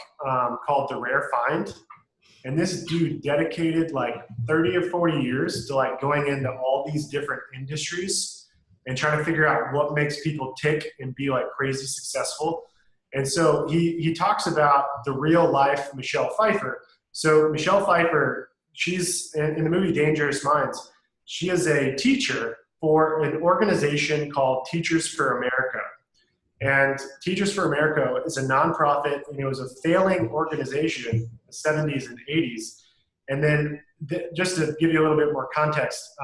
called The Rare Find. And this dude dedicated like 30 or 40 years to like going into all these different industries and trying to figure out what makes people tick and be like crazy successful. And so he talks about the real life Michelle Pfeiffer. So Michelle Pfeiffer, she's in the movie Dangerous Minds. She is a teacher for an organization called Teachers for America. And Teachers for America is a nonprofit, and it was a failing organization in the 70s and 80s. And then just to give you a little bit more context,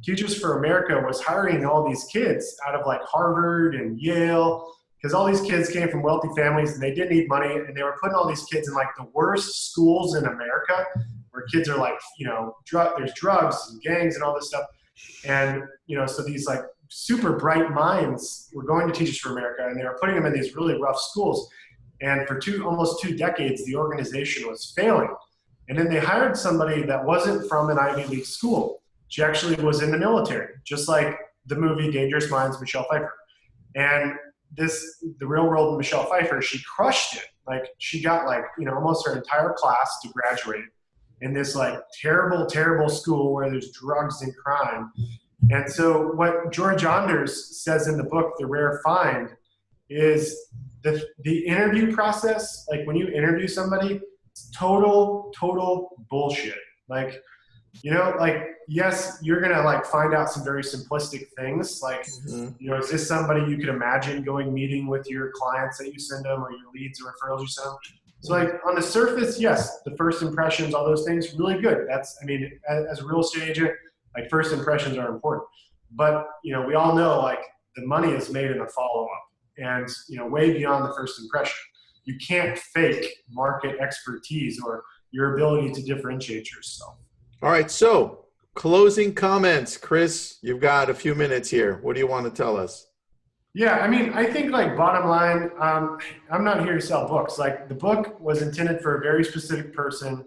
Teachers for America was hiring all these kids out of like Harvard and Yale, because all these kids came from wealthy families and they didn't need money, and they were putting all these kids in like the worst schools in America where kids are like, there's drugs and gangs and all this stuff. And, so these like super bright minds were going to Teachers for America, and they were putting them in these really rough schools. And for almost 2 decades, the organization was failing. And then they hired somebody that wasn't from an Ivy League school. She actually was in the military, just like the movie Dangerous Minds, Michelle Pfeiffer. And the real world Michelle Pfeiffer, she crushed it. Like she got like, almost her entire class to graduate in this like terrible, terrible school where there's drugs and crime. And so what George Anders says in the book, The Rare Find, is the interview process. Like when you interview somebody, it's total bullshit. Like, yes, you're going to like find out some very simplistic things. Like, is this somebody you could imagine going meeting with your clients that you send them, or your leads or referrals you send them? So like on the surface, yes, the first impressions, all those things, really good. As a real estate agent, like first impressions are important. But, we all know like the money is made in a follow-up and, way beyond the first impression. You can't fake market expertise or your ability to differentiate yourself. All right. So closing comments, Chris, you've got a few minutes here. What do you want to tell us? Yeah, I think like bottom line, I'm not here to sell books. Like the book was intended for a very specific person,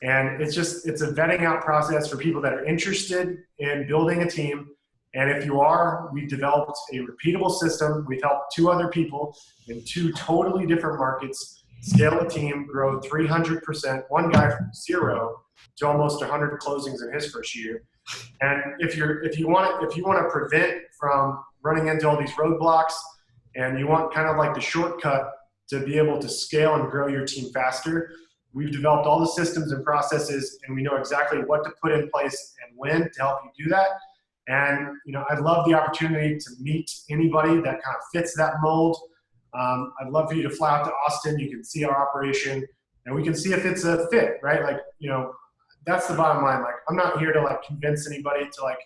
and it's a vetting out process for people that are interested in building a team. And if you are, we've developed a repeatable system. We've helped 2 other people in 2 totally different markets scale a team, grow 300%. One guy from 0 to almost 100 closings in his first year. And if you want to prevent from running into all these roadblocks, and you want kind of like the shortcut to be able to scale and grow your team faster, we've developed all the systems and processes, and we know exactly what to put in place and when to help you do that. And, I'd love the opportunity to meet anybody that kind of fits that mold. I'd love for you to fly out to Austin. You can see our operation, and we can see if it's a fit, right? Like, that's the bottom line. Like, I'm not here to like convince anybody to like,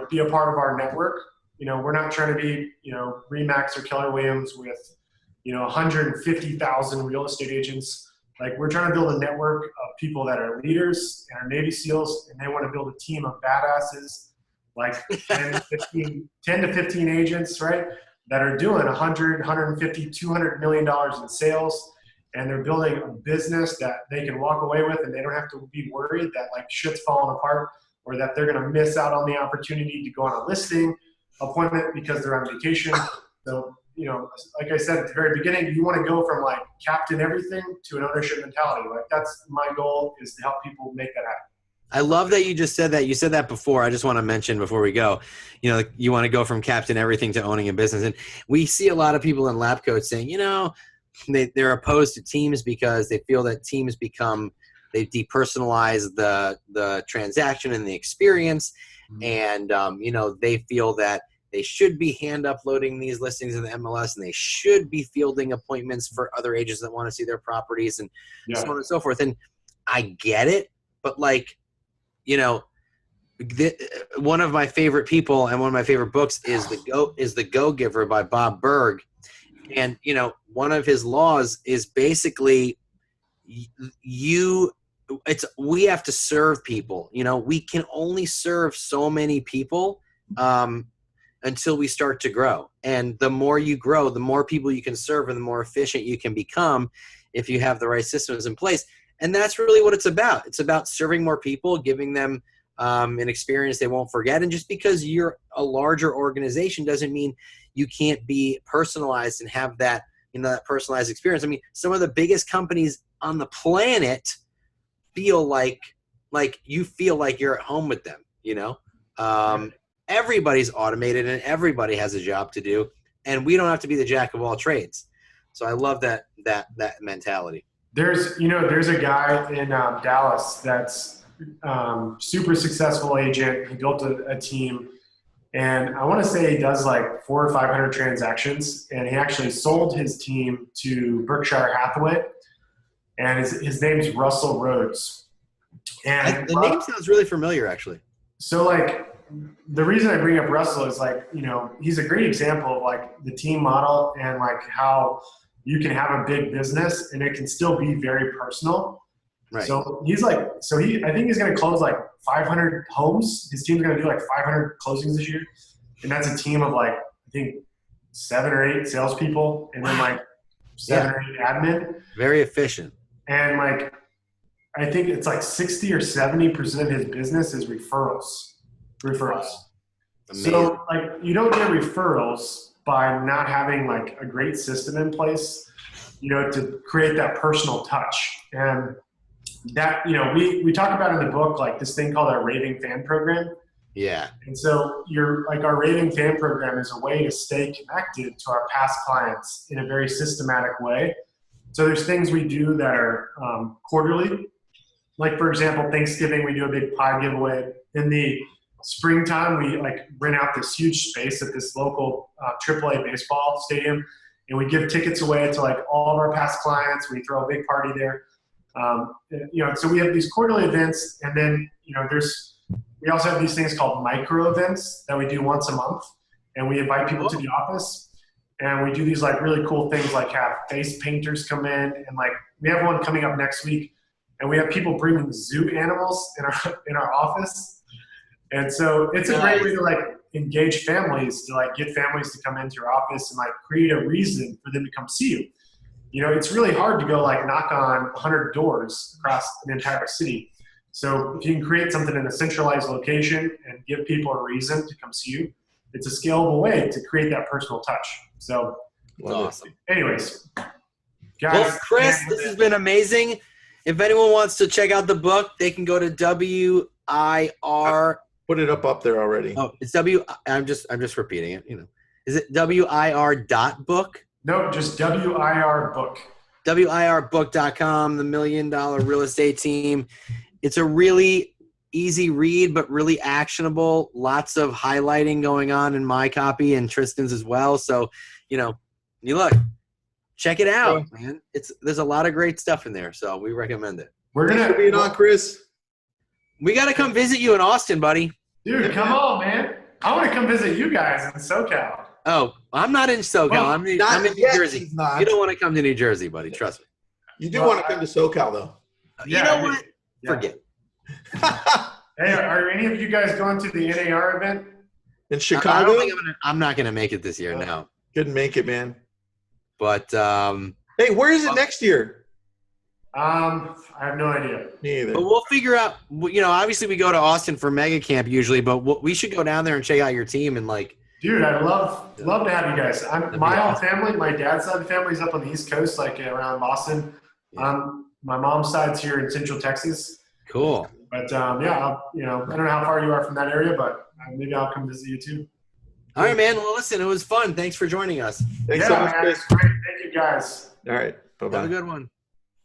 be a part of our network. We're not trying to be, Remax or Keller Williams with, 150,000 real estate agents. Like we're trying to build a network of people that are leaders and are Navy SEALs, and they want to build a team of badasses, like 10 to 15 agents, right? That are doing 100, 150, $200 million in sales. And they're building a business that they can walk away with, and they don't have to be worried that like shit's falling apart, or that they're going to miss out on the opportunity to go on a listing appointment because they're on vacation. So, like I said at the very beginning, you want to go from like captain everything to an ownership mentality. Like that's my goal, is to help people make that happen. I love that you just said that. You said that before. I just want to mention before we go, you want to go from captain everything to owning a business. And we see a lot of people in lab coach saying, they're opposed to teams because they feel that teams they depersonalize the transaction and the experience. And, they feel that they should be hand uploading these listings in the MLS, and they should be fielding appointments for other agents that want to see their properties and so on and so forth. And I get it, but like, one of my favorite people and one of my favorite books is The Go-Giver by Bob Berg. And, one of his laws is basically you we have to serve people. You know, we can only serve so many people until we start to grow. And the more you grow, the more people you can serve and the more efficient you can become if you have the right systems in place. And that's really what it's about. It's about serving more people, giving them an experience they won't forget. And just because you're a larger organization doesn't mean you can't be personalized and have that, you know, that personalized experience. I mean, some of the biggest companies on the planet feel like you feel like you're at home with them, you know? Everybody's automated and everybody has a job to do, and we don't have to be the jack of all trades. So I love that mentality. There's a guy in Dallas that's super successful agent. He built a team, and I want to say he does like 400 or 500 transactions, and he actually sold his team to Berkshire Hathaway, and his name's Russell Rhodes. And the name sounds really familiar, actually. So like, the reason I bring up Russell is like, you know, he's a great example of like the team model and like how you can have a big business and it can still be very personal. Right. So he's like, I think he's going to close like 500 homes. His team's going to do like 500 closings this year. And that's a team of like, I think 7 or 8 salespeople and then like 7 or 8 admin. Very efficient. And like, I think it's like 60 or 70% of his business is referrals. Wow. So like, you don't get referrals by not having like a great system in place, you know, to create that personal touch. And that, you know, we talk about in the book, like this thing called our raving fan program. Yeah. And so our raving fan program is a way to stay connected to our past clients in a very systematic way. So there's things we do that are quarterly. Like for example, Thanksgiving, we do a big pie giveaway. In the springtime, we like rent out this huge space at this local AAA baseball stadium, and we give tickets away to like all of our past clients. We throw a big party there. You know, so we have these quarterly events, and then, you know, we also have these things called micro events that we do once a month, and we invite people to the office, and we do these like really cool things, like have face painters come in, and like we have one coming up next week, and we have people bringing zoo animals in our office. And so it's a great way to like engage families, to like get families to come into your office and like create a reason for them to come see you. You know, it's really hard to go like knock on 100 doors across an entire city. So if you can create something in a centralized location and give people a reason to come see you, it's a scalable way to create that personal touch. So awesome. Anyways, guys. Well, Chris, this has been amazing. If anyone wants to check out the book, they can go to WIR. Put it up there already. Oh, it's I'm just repeating it. You know, is it WIR.book? No, just WIR book. WIRbook.com. The $1 Million Real Estate Team. It's a really easy read, but really actionable. Lots of highlighting going on in my copy and Tristan's as well. So, you know, you look, check it out, man. There's a lot of great stuff in there, so we recommend it. We're gonna be on, Chris. We got to come visit you in Austin, buddy. Dude, come on, man. I want to come visit you guys in SoCal. Oh, I'm not in SoCal. Well, I'm in New Jersey. You don't want to come to New Jersey, buddy. Trust me. You do want to come to SoCal, though. You know what? Yeah. Forget. Hey, are any of you guys going to the NAR event? In Chicago? I don't think I'm not going to make it this year, no. Couldn't make it, man. But, hey, where is it next year? I have no idea. Me either. But we'll figure out, you know, obviously we go to Austin for Mega Camp usually, but we should go down there and check out your team and like. Dude, I'd love to have you guys. My whole family, my dad's side of the family is up on the East Coast, like around Boston. Yeah. My mom's side's here in Central Texas. Cool. But yeah, I don't know how far you are from that area, but maybe I'll come visit you too. All right, man. Well, listen, it was fun. Thanks for joining us. Thanks so much, Chris. Great. Thank you, guys. All right. Bye-bye. Have a good one.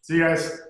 See you guys.